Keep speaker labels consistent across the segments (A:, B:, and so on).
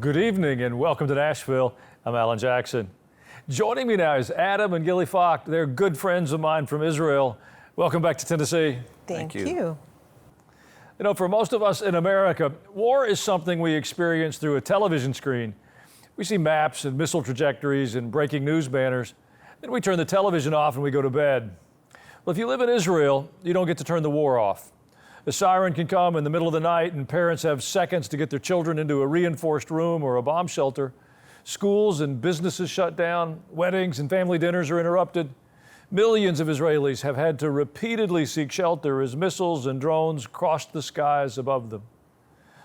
A: Good evening and welcome to Nashville. I'm Alan Jackson. Joining me now is Adam and Gili Focht. They're good friends of mine from Israel. Welcome back to Tennessee.
B: Thank you.
A: You know, for most of us in America, war is something we experience through a television screen. We see maps and missile trajectories and breaking news banners. Then we turn the television off and we go to bed. Well, if you live in Israel, you don't get to turn the war off. A siren can come in the middle of the night and parents have seconds to get their children into a reinforced room or a bomb shelter. Schools and businesses shut down, weddings and family dinners are interrupted. Millions of Israelis have had to repeatedly seek shelter as missiles and drones crossed the skies above them.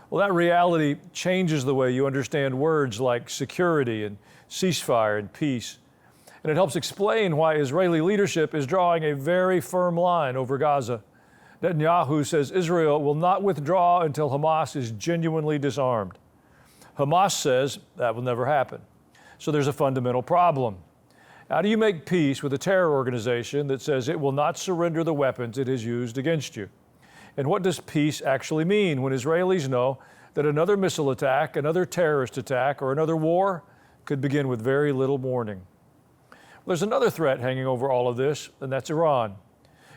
A: Well, that reality changes the way you understand words like security and ceasefire and peace. And it helps explain why Israeli leadership is drawing a very firm line over Gaza. Netanyahu says Israel will not withdraw until Hamas is genuinely disarmed. Hamas says that will never happen. So there's a fundamental problem. How do you make peace with a terror organization that says it will not surrender the weapons it has used against you? And what does peace actually mean when Israelis know that another missile attack, another terrorist attack, or another war could begin with very little warning? Well, there's another threat hanging over all of this, and that's Iran.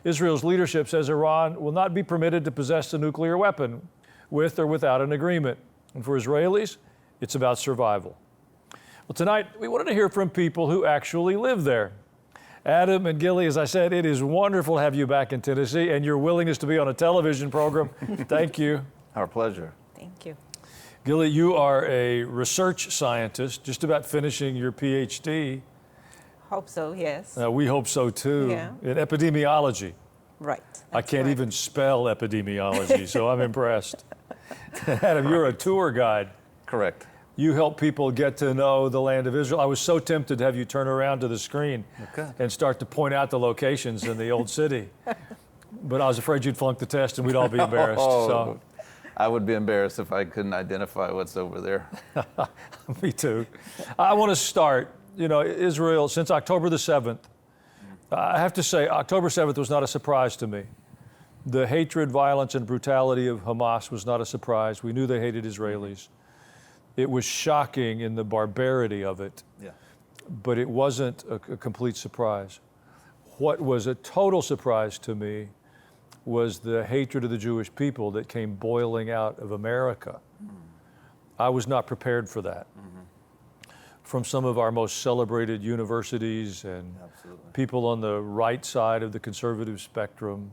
A: Israel's leadership says Iran will not be permitted to possess a nuclear weapon with or without an agreement. And for Israelis, it's about survival. Well, tonight, we wanted to hear from people who actually live there. Adam and Gili, as I said, it is wonderful to have you back in Tennessee and your willingness to be on a television program. Thank you.
C: Our pleasure.
B: Thank you.
A: Gili, you are a research scientist, just about finishing your PhD.
B: Hope so, yes.
A: We hope so too.
B: Yeah.
A: In epidemiology.
B: Right.
A: I can't even spell epidemiology, so I'm impressed. Adam, you're a tour guide.
C: Correct.
A: You help people get to know the land of Israel. I was so tempted to have you turn around to the screen and start to point out the locations in the old city. But I was afraid you'd flunk the test and we'd all be embarrassed. So.
C: I would be embarrassed if I couldn't identify what's over there.
A: Me too. I want to start, you know, Israel, since October the 7th, I have to say, October 7th was not a surprise to me. The hatred, violence, and brutality of Hamas was not a surprise. We knew they hated Israelis. It was shocking in the barbarity of it, but it wasn't a complete surprise. What was a total surprise to me was the hatred of the Jewish people that came boiling out of America. I was not prepared for that. From some of our most celebrated universities and people on the right side of the conservative spectrum,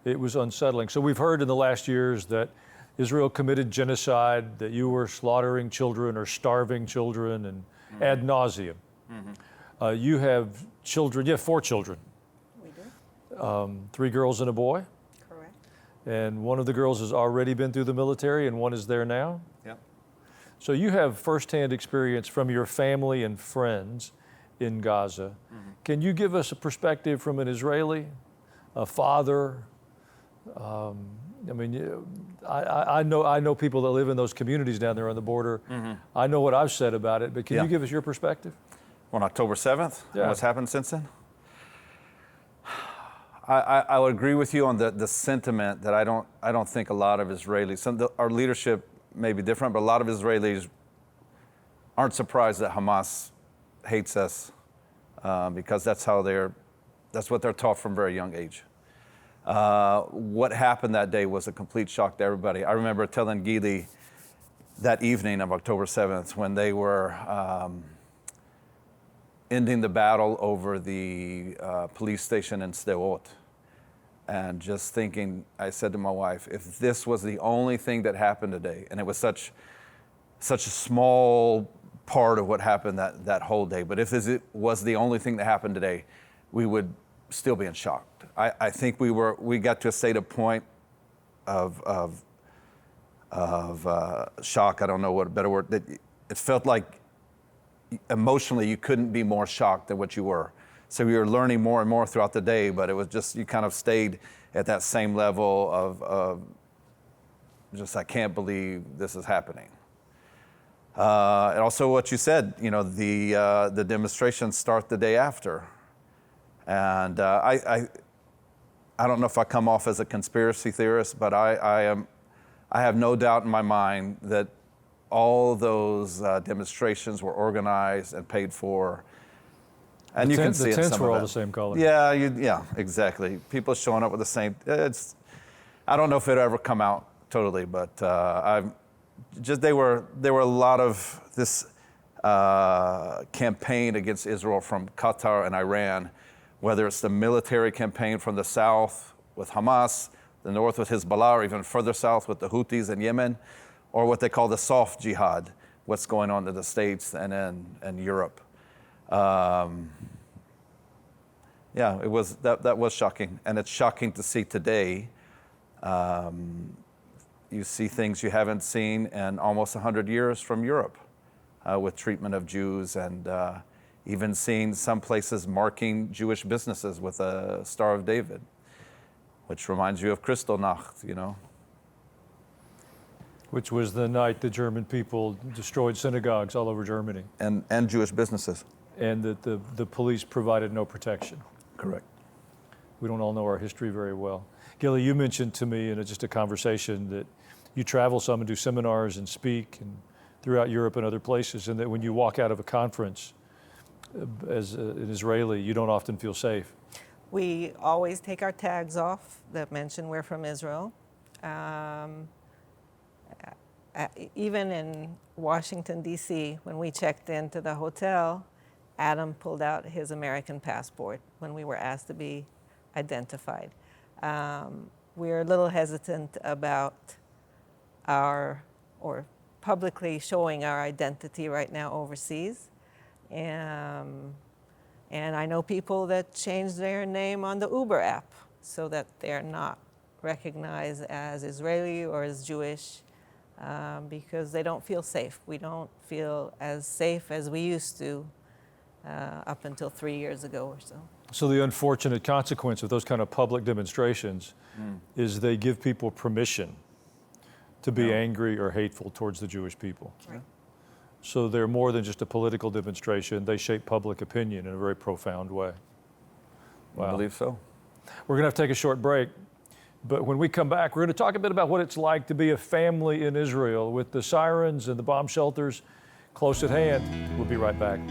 A: it was unsettling. So we've heard in the last years that Israel committed genocide, that you were slaughtering children or starving children, and ad nauseum. You have children, you have 4 children.
B: We do.
A: 3 girls and a boy.
B: Correct.
A: And one of the girls has already been through the military and one is there now.
C: Yep.
A: So you have firsthand experience from your family and friends in Gaza. Can you give us a perspective from an Israeli, a father? I mean, I know people that live in those communities down there on the border. I know what I've said about it, but can you give us your perspective?
C: On October 7th, what's happened since then? I would agree with you on the sentiment that I don't think a lot of Israelis, our leadership may be different, but a lot of Israelis aren't surprised that Hamas hates us because that's what they're taught from a very young age. What happened that day was a complete shock to everybody. I remember telling Gili that evening of October 7th when they were ending the battle over the police station in Sderot. And just thinking, I said to my wife, if this was the only thing that happened today, and it was such a small part of what happened that whole day, but if it was the only thing that happened today, we would still be in shock. I think we got to a state of point of shock. I don't know what a better word. That it felt like emotionally you couldn't be more shocked than what you were. So we were learning more and more throughout the day, but it was just you kind of stayed at that same level of just I can't believe this is happening. And also what you said, you know, the demonstrations start the day after. And I don't know if I come off as a conspiracy theorist, but I have no doubt in my mind that all those demonstrations were organized and paid for. And you can see
A: the
C: it in
A: tents
C: some
A: were
C: of
A: all
C: it.
A: the same color.
C: Yeah, yeah, exactly. People showing up with the same. I don't know if it'll ever come out totally, but there were a lot of this campaign against Israel from Qatar and Iran, whether it's the military campaign from the south with Hamas, the north with Hezbollah, or even further south with the Houthis in Yemen, or what they call the soft jihad, what's going on in the States and in Europe. Yeah, it was that was shocking, and it's shocking to see today. You see things you haven't seen in almost 100 years from Europe, with treatment of Jews, and even seeing some places marking Jewish businesses with a Star of David, which reminds you of Kristallnacht, you know.
A: Which was the night the German people destroyed synagogues all over Germany.
C: And Jewish businesses.
A: And that the police provided no protection.
C: Correct.
A: We don't all know our history very well. Gili, you mentioned to me in just a conversation that you travel some and do seminars and speak and throughout Europe and other places, and that when you walk out of a conference as an Israeli, you don't often feel safe.
B: We always take our tags off that mention we're from Israel. Even in Washington, D.C., when we checked into the hotel, Adam pulled out his American passport when we were asked to be identified. We're a little hesitant about publicly showing our identity right now overseas. And I know people that change their name on the Uber app so that they're not recognized as Israeli or as Jewish, because they don't feel safe. We don't feel as safe as we used to up until 3 years ago or so.
A: So the unfortunate consequence of those kind of public demonstrations is they give people permission to be angry or hateful towards the Jewish people.
B: Right.
A: So they're more than just a political demonstration. They shape public opinion in a very profound way. Wow.
C: I believe so.
A: We're going to have to take a short break. But when we come back, we're going to talk a bit about what it's like to be a family in Israel with the sirens and the bomb shelters close at hand. We'll be right back.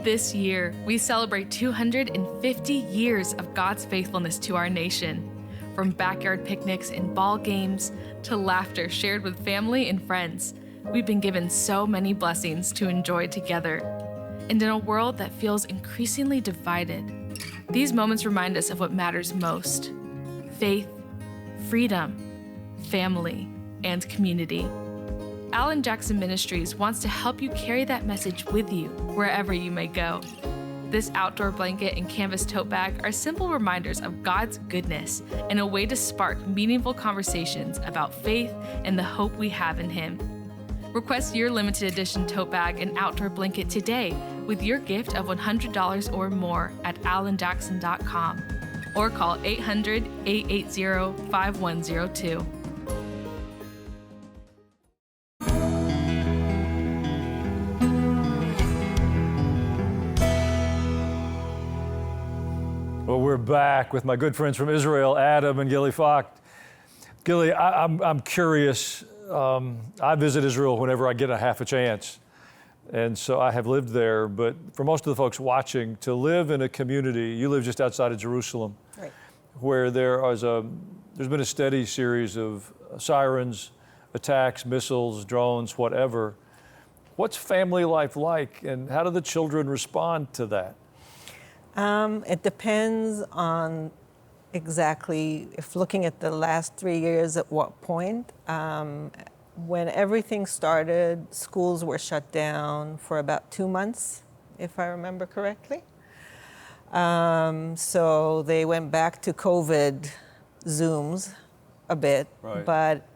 D: This year, we celebrate 250 years of God's faithfulness to our nation. From backyard picnics and ball games to laughter shared with family and friends, we've been given so many blessings to enjoy together. And in a world that feels increasingly divided, these moments remind us of what matters most: faith, freedom, family, and community. Alan Jackson Ministries wants to help you carry that message with you wherever you may go. This outdoor blanket and canvas tote bag are simple reminders of God's goodness and a way to spark meaningful conversations about faith and the hope we have in Him. Request your limited edition tote bag and outdoor blanket today with your gift of $100 or more at alanjackson.com or call 800-880-5102.
A: Well, we're back with my good friends from Israel, Adam and Gili Focht. Gili, I'm curious. I visit Israel whenever I get a half a chance. And so I have lived there. But for most of the folks watching, to live in a community, you live just outside of Jerusalem,
B: Right.
A: where there's been a steady series of sirens, attacks, missiles, drones, whatever. What's family life like, and how do the children respond to that?
B: It depends on exactly, if looking at the last 3 years, at what point. When everything started, schools were shut down for about 2 months, if I remember correctly. So they went back to COVID Zooms a bit.
A: Right.
B: But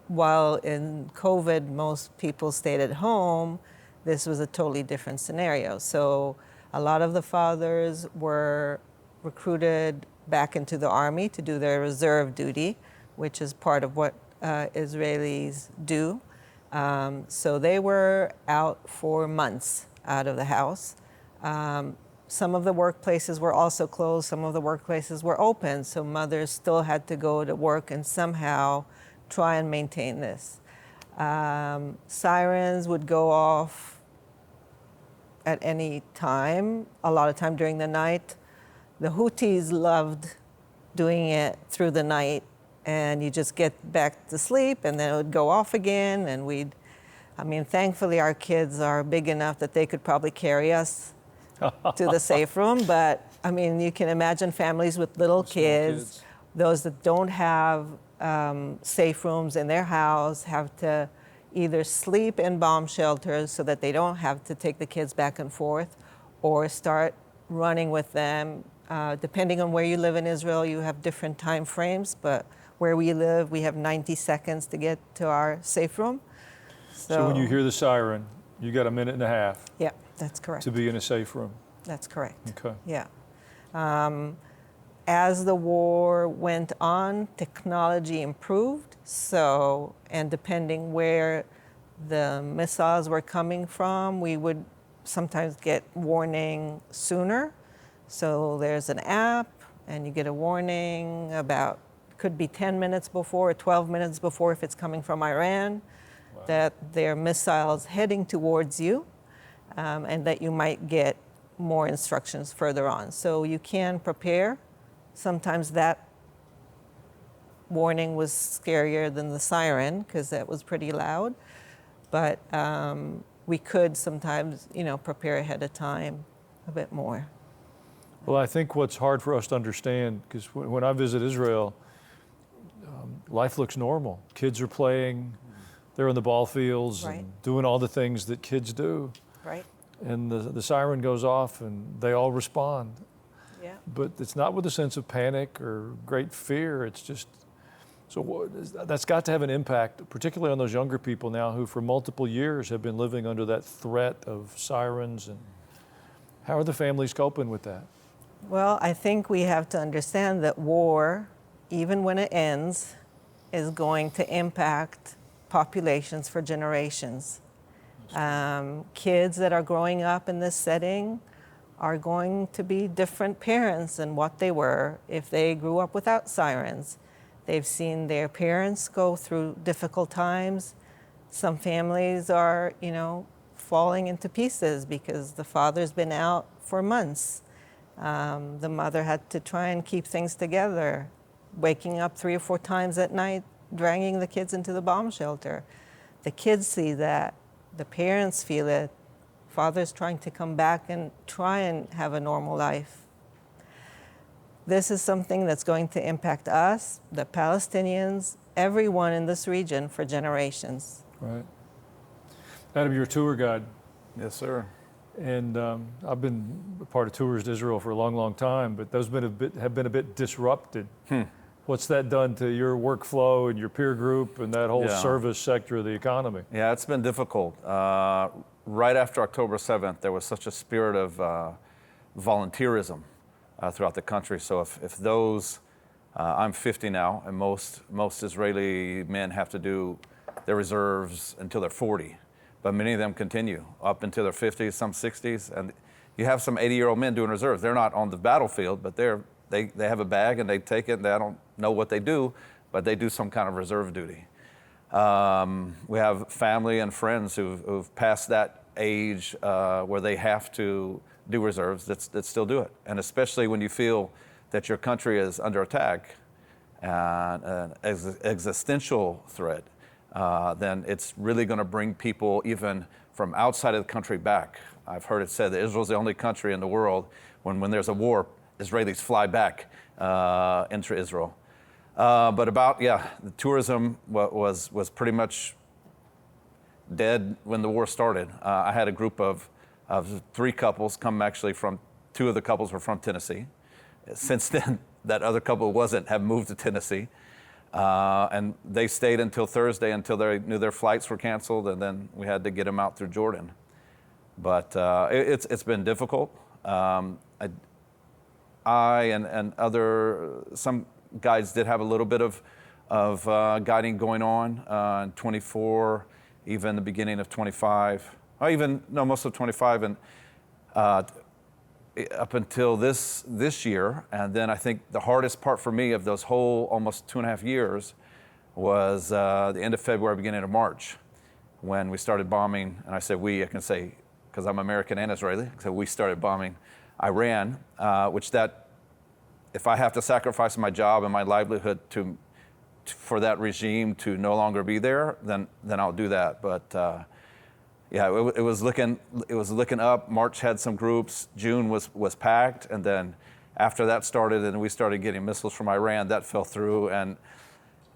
B: while in COVID most people stayed at home, this was a totally different scenario. So a lot of the fathers were recruited back into the army to do their reserve duty, which is part of what Israelis do. So they were out for months out of the house. Some of the workplaces were also closed, some of the workplaces were open, so mothers still had to go to work and somehow try and maintain this. Sirens would go off at any time, a lot of time during the night. The Houthis loved doing it through the night, and you just get back to sleep and then it would go off again, and thankfully our kids are big enough that they could probably carry us to the safe room, but you can imagine families with little kids, those that don't have safe rooms in their house have to either sleep in bomb shelters so that they don't have to take the kids back and forth, or start running with them. Depending on where you live in Israel, you have different time frames, but where we live, we have 90 seconds to get to our safe room.
A: So when you hear the siren, you got a minute and a half.
B: Yeah, that's correct.
A: To be in a safe room.
B: That's correct.
A: Okay.
B: Yeah. As the war went on, technology improved. So, and depending where the missiles were coming from, we would sometimes get warning sooner. So there's an app, and you get a warning about, could be 10 minutes before or 12 minutes before if it's coming from Iran, that there are missiles heading towards you, and that you might get more instructions further on. So you can prepare. Sometimes that warning was scarier than the siren because that was pretty loud. But we could sometimes, prepare ahead of time a bit more.
A: Well, I think what's hard for us to understand, because when I visit Israel, life looks normal. Kids are playing, they're in the ball fields,
B: Right.
A: and doing all the things that kids do.
B: Right?
A: And the siren goes off and they all respond.
B: Yeah.
A: But it's not with a sense of panic or great fear. It's just, that's got to have an impact, particularly on those younger people now who for multiple years have been living under that threat of sirens. And how are the families coping with that?
B: Well, I think we have to understand that war, even when it ends, is going to impact populations for generations. Kids that are growing up in this setting are going to be different parents than what they were if they grew up without sirens. They've seen their parents go through difficult times. Some families are, falling into pieces because the father's been out for months. The mother had to try and keep things together, waking up 3 or 4 times at night, dragging the kids into the bomb shelter. The kids see that. The parents feel it. Father's trying to come back and try and have a normal life. This is something that's going to impact us, the Palestinians, everyone in this region for generations.
A: Right. Adam, you're a tour guide.
C: Yes, sir.
A: And I've been a part of tours to Israel for a long, long time, but those have been a bit disrupted. What's that done to your workflow and your peer group and that whole service sector of the economy?
C: Yeah, it's been difficult. Right after October 7th, there was such a spirit of volunteerism throughout the country. So if those, I'm 50 now, and most Israeli men have to do their reserves until they're 40. But many of them continue up until their 50s, some 60s. And you have some 80-year-old men doing reserves. They're not on the battlefield, but they have a bag and they take it, and I don't know what they do, but they do some kind of reserve duty. We have family and friends who've passed that age where they have to do reserves that still do it. And especially when you feel that your country is under attack and an existential threat, then it's really going to bring people even from outside of the country back. I've heard it said that Israel's the only country in the world when there's a war, Israelis fly back into Israel. But the tourism was pretty much dead when the war started. I had a group of 3 couples come actually from, 2 of the couples were from Tennessee. Since then, that other couple have moved to Tennessee. And they stayed until Thursday until they knew their flights were canceled, and then we had to get them out through Jordan. But it's been difficult. I and some guides did have a little bit of guiding going on. In 24, even the beginning of 25, most of 25, and up until this year. And then I think the hardest part for me of those whole almost 2.5 years was the end of February, beginning of March, when we started bombing. And I say we, I can say, because I'm American and Israeli, so we started bombing Iran, if I have to sacrifice my job and my livelihood for that regime to no longer be there, then I'll do that. But it was looking up. March had some groups. June was packed, and then after that started, and we started getting missiles from Iran, that fell through, and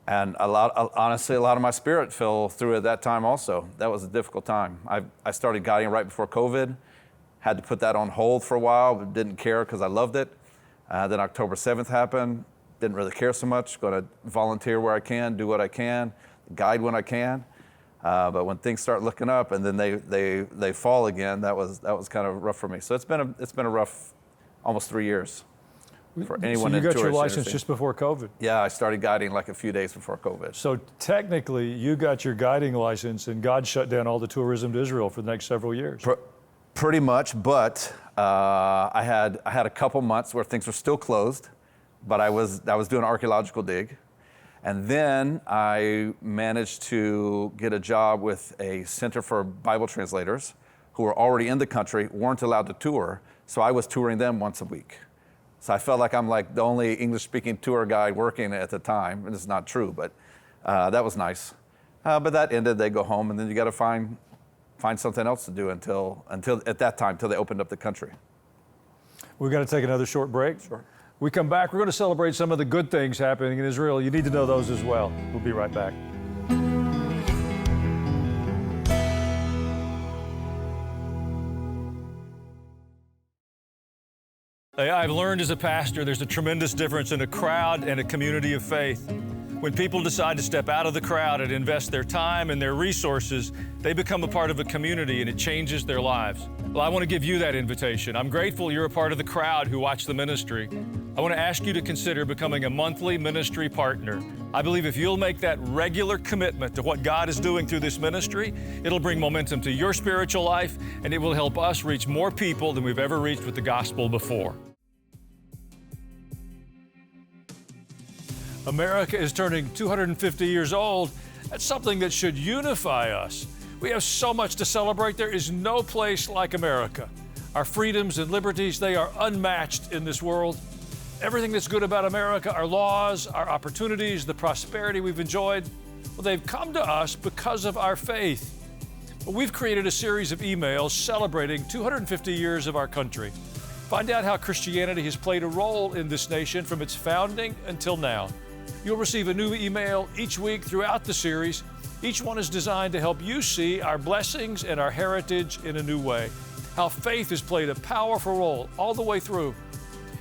C: honestly, a lot of my spirit fell through at that time also. That was a difficult time. I started guiding right before COVID, had to put that on hold for a while, but didn't care because I loved it. Then October 7th happened, didn't really care so much, going to volunteer where I can, do what I can, guide when I can. But when things start looking up and then they fall again, that was kind of rough for me. So it's been a rough almost 3 years for anyone.
A: So you
C: in
A: got
C: tourist
A: your license
C: industry.
A: just before COVID?
C: Yeah, I started guiding like a few days before COVID.
A: So technically, you got your guiding license, and God shut down all the tourism to Israel for the next several years.
C: Pretty much, but I had a couple months where things were still closed, but I was doing an archaeological dig. And then I managed to get a job with a Center for Bible Translators who were already in the country, weren't allowed to tour, so I was touring them once a week. So I felt like I'm like the only English-speaking tour guide working at the time, and it's not true, but that was nice. But that ended, they go home, and then you got to find something else to do until at that time, till they opened up the country.
A: We've got to take another short break.
C: Sure.
A: We come back, we're going to celebrate some of the good things happening in Israel. You need to know those as well. We'll be right back. I've learned as a pastor there's a tremendous difference in a crowd and a community of faith. When people decide to step out of the crowd and invest their time and their resources, they become a part of a community and it changes their lives. Well, I want to give you that invitation. I'm grateful you're a part of the crowd who watch the ministry. I want to ask you to consider becoming a monthly ministry partner. I believe if you'll make that regular commitment to what God is doing through this ministry, it'll bring momentum to your spiritual life, and it will help us reach more people than we've ever reached with the gospel before. America is turning 250 years old. That's something that should unify us. We have so much to celebrate. There is no place like America. Our freedoms and liberties, they are unmatched in this world. Everything that's good about America, our laws, our opportunities, the prosperity we've enjoyed, well, they've come to us because of our faith. Well, we've created a series of emails celebrating 250 years of our country. Find out how Christianity has played a role in this nation from its founding until now. You'll receive a new email each week throughout the series. Each one is designed to help you see our blessings and our heritage in a new way, how faith has played a powerful role all the way through.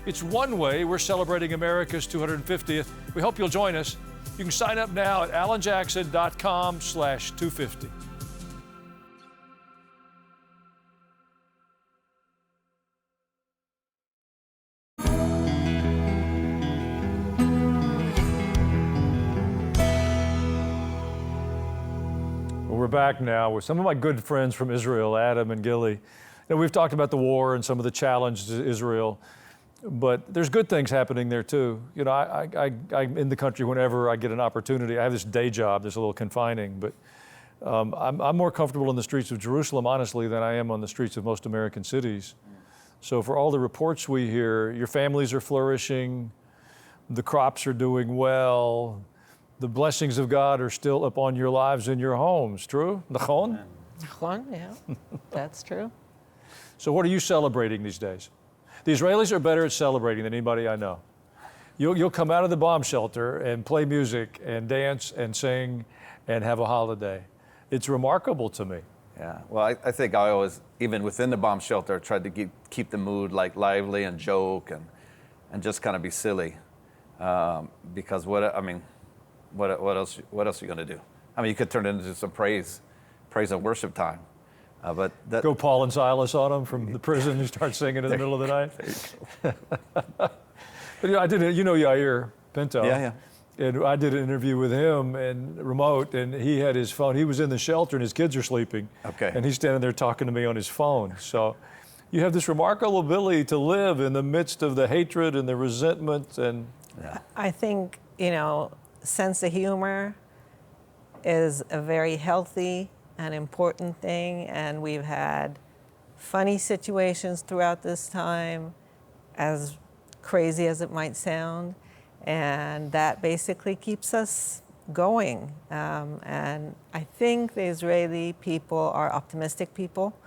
A: It's one way we're celebrating America's 250th. We hope you'll join us. You can sign up now at alanjackson.com/250. We're back now with some of my good friends from Israel, Adam and Gili. We've talked about the war and some of the challenges to Israel, but there's good things happening there too. I'm in the country whenever I get an opportunity. I have this day job that's a little confining, but I'm more comfortable in the streets of Jerusalem, honestly, than I am on the streets of most American cities. So for all the reports we hear, your families are flourishing, the crops are doing well, the blessings of God are still upon your lives and your homes. True? Nachon?
B: Nachon, yeah, that's true.
A: So what are you celebrating these days? The Israelis are better at celebrating than anybody I know. You'll come out of the bomb shelter and play music and dance and sing and have a holiday. It's remarkable to me.
C: Yeah, well, I think I always, even within the bomb shelter, tried to keep the mood like lively and joke and just kind of be silly, because what else are you going to do? I mean, you could turn it into some praise and worship time. But
A: go Paul and Silas on them from the prison and start singing in the middle of the night. But I did it. You know Yair Pinto.
C: Yeah.
A: And I did an interview with him and remote, and he had his phone. He was in the shelter and his kids are sleeping.
C: Okay.
A: And he's standing there talking to me on his phone. So you have this remarkable ability to live in the midst of the hatred and the resentment. And
C: Yeah.
B: I think, sense of humor is a very healthy and important thing, and we've had funny situations throughout this time, as crazy as it might sound, and that basically keeps us going. And I think the Israeli people are optimistic people.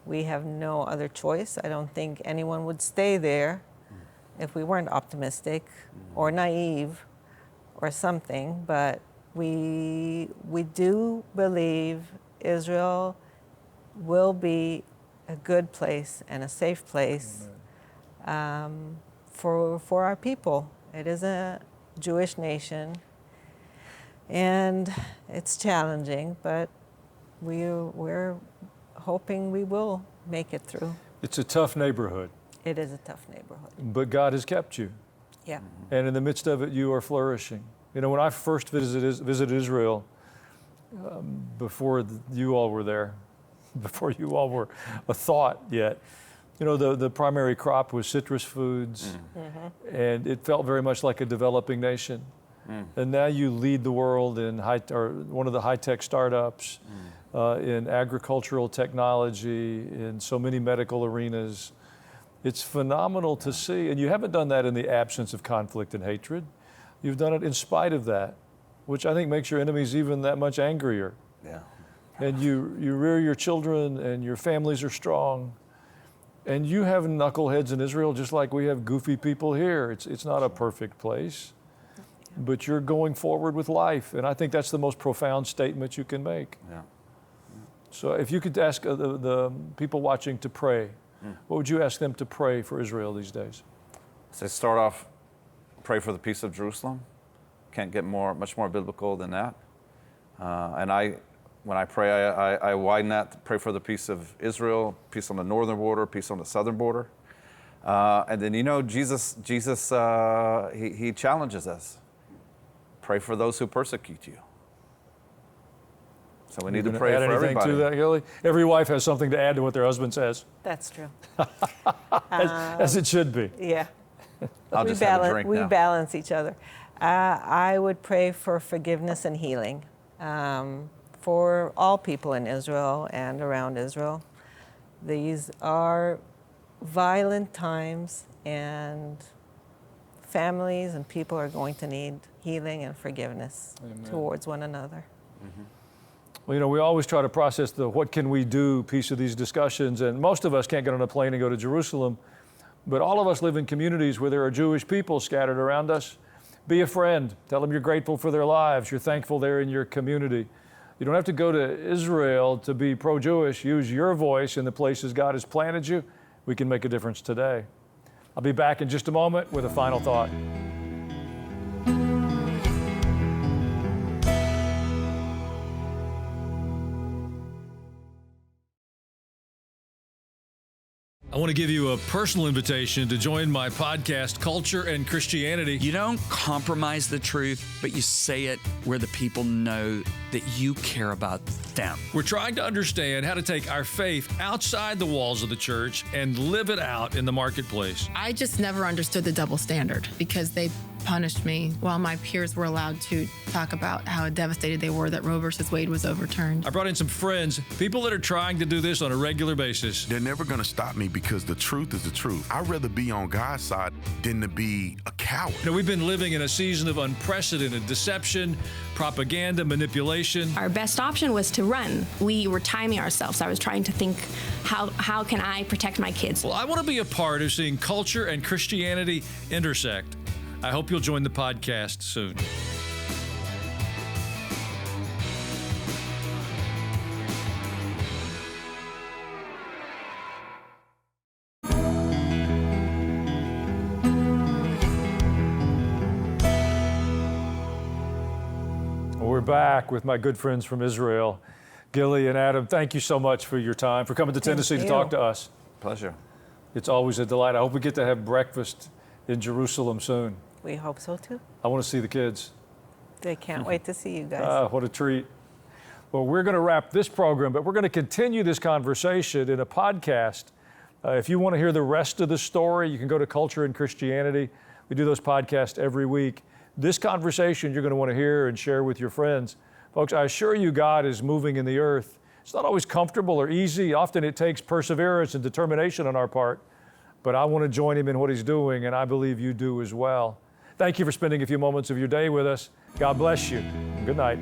B: We have no other choice. I don't think anyone would stay there if we weren't optimistic or naive or something, but we do believe Israel will be a good place and a safe place for our people. It is a Jewish nation, and it's challenging, but we're hoping we will make it through.
A: it's a tough neighborhood,
B: It is a tough neighborhood.
A: but God has kept you.
B: Yeah.
A: And in the midst of it, you are flourishing. When I first visited Israel, before you all were there, before you all were a thought yet, the primary crop was citrus foods, and it felt very much like a developing nation. And now you lead the world in one of the high-tech startups, in agricultural technology, in so many medical arenas. It's phenomenal to see, and you haven't done that in the absence of conflict and hatred. You've done it in spite of that, which I think makes your enemies even that much angrier.
C: Yeah.
A: And you rear your children, and your families are strong. And you have knuckleheads in Israel just like we have goofy people here. It's not a perfect place, but you're going forward with life. And I think that's the most profound statement you can make.
C: Yeah.
A: So if you could ask the people watching to pray, what would you ask them to pray for Israel these days?
C: So start off, pray for the peace of Jerusalem. Can't get much more biblical than that. When I pray, I widen that to pray for the peace of Israel, peace on the northern border, peace on the southern border. And then, Jesus, he challenges us. Pray for those who persecute you. So we need to pray
A: add
C: for
A: anything
C: everybody.
A: to that, Gili? Every wife has something to add to what their husband says,
B: That's true.
A: as it should be.
B: Yeah.
C: I'll just have a drink
B: we
C: now.
B: balance each other. I would pray for forgiveness and healing for all people in Israel and around Israel. These are violent times, and families and people are going to need healing and forgiveness towards one another.
A: Well, we always try to process the what can we do piece of these discussions, and most of us can't get on a plane and go to Jerusalem, but all of us live in communities where there are Jewish people scattered around us. Be a friend. Tell them you're grateful for their lives. You're thankful they're in your community. You don't have to go to Israel to be pro-Jewish. Use your voice in the places God has planted you. We can make a difference today. I'll be back in just a moment with a final thought. I want to give you a personal invitation to join my podcast, Culture and Christianity.
E: You don't compromise the truth, but you say it where the people know that you care about them.
A: We're trying to understand how to take our faith outside the walls of the church and live it out in the marketplace.
F: I just never understood the double standard because they punished me while my peers were allowed to talk about how devastated they were that Roe versus Wade was overturned.
A: I brought in some friends, people that are trying to do this on a regular basis.
G: They're never going to stop me because the truth is the truth. I'd rather be on God's side than to be a coward.
A: We've been living in a season of unprecedented deception, propaganda, manipulation.
H: Our best option was to run. We were timing ourselves. I was trying to think, how can I protect my kids?
A: Well, I want to be a part of seeing culture and Christianity intersect. I hope you'll join the podcast soon. We're back with my good friends from Israel, Gili and Adam. Thank you so much for your time, for coming to Tennessee to talk to us.
C: Pleasure.
A: It's always a delight. I hope we get to have breakfast in Jerusalem soon.
B: We hope so too.
A: I want to see the kids.
B: They can't wait to see you guys.
A: What a treat. Well, we're going to wrap this program, but we're going to continue this conversation in a podcast. If you want to hear the rest of the story, you can go to Culture and Christianity. We do those podcasts every week. This conversation you're going to want to hear and share with your friends. Folks, I assure you God is moving in the earth. It's not always comfortable or easy. Often it takes perseverance and determination on our part. But I want to join Him in what He's doing, and I believe you do as well. Thank you for spending a few moments of your day with us. God bless you. Good night.